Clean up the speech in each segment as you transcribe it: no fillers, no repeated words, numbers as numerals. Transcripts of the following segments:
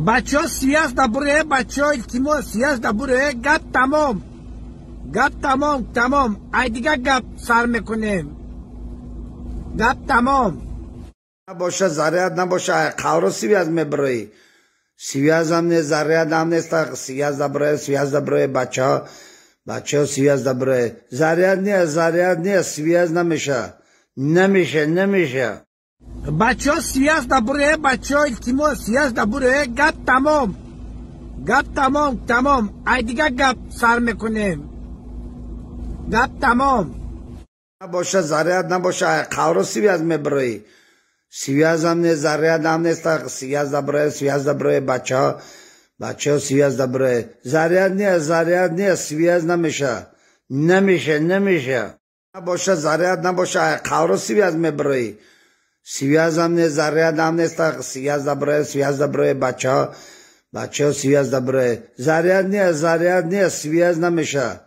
بچه ها سیاست دبوره، بچه ها التیمو سیاست دبوره. گپ تمام ای دیگه گپ سر میکنیم. گپ تمام نباشه، ضریعت نباشه. قورو سیویاز میبری، سیویاز هم نیست، ضریعت هم نیست. سیویاز دبره بچه ها سیویاز دبره. ضریعت نیست، سیویاز نمیشه. بچه ها سیاست دبوره، بچه ها التیمو سیاست دبوره. گپ تمام ای دیگه گپ سر میکنیم. گپ تمام نباشه، ضریعت نباشه. قورو سیویاز میبری، سیویاز هم نیست، ضریعت هم نیست. سیویاز دبره بچه ها سیویاز دبره. ضریعت نیست، سیویاز نمیشه. نباشه، ضریعت نباشه. قورو سیویاز میبری، سیویاز هم نیست، ضریعت هم نیست. سیویاز دبره بچه ها سیویاز دبره. ضریعت نیست، سیویاز نمیشه.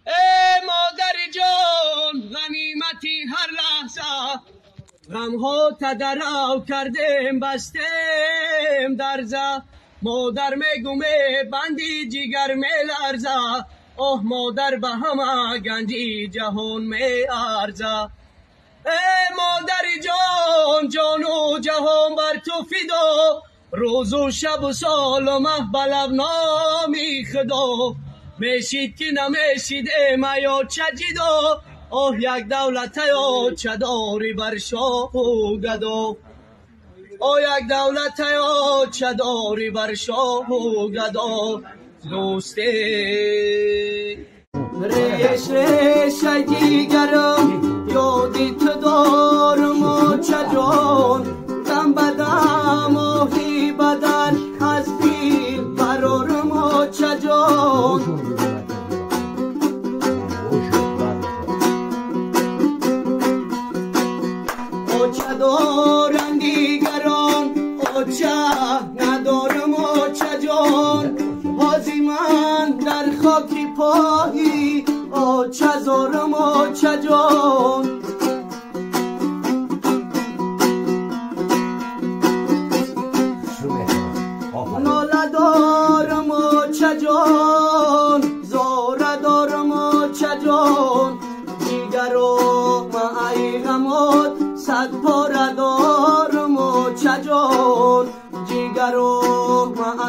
ای مادر جان غنیمتی هر لحظه، غمها تدرو کردیم بستیم درزه. مادر میگومه بندی جگر میلرزه، اوه مادر به همه گنجی جهان میارزه. ای مادر جان و جهان بر تو فدا، روز و شب و سال و مه بلب نامی خدا. میشید که نمیشید ای میا چجیدا، اوه یک دولت یا چداری بر شاه و گدا. او یک دولت یا چداری بر شاه و گدا. دوستی ریش دیگرم یادی تو دارم و چجان، دم بدم آهی بدن از بیل برارم و چجان. او چه دارن دیگران، او چه ندارم و چجان. بازی من در خاکی پایی، او چه زارم و چجان. ناله دارم و چجان، زاره دارم و چجان. دیگر و ای غمات صد پاره دارم و چجان. جیگر و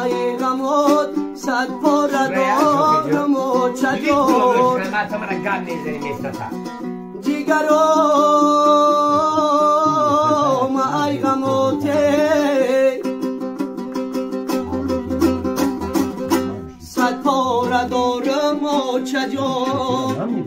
ای غمات صد پاره دارم و چجان. جیگر و ای غمات صد پاره دارم و چجان.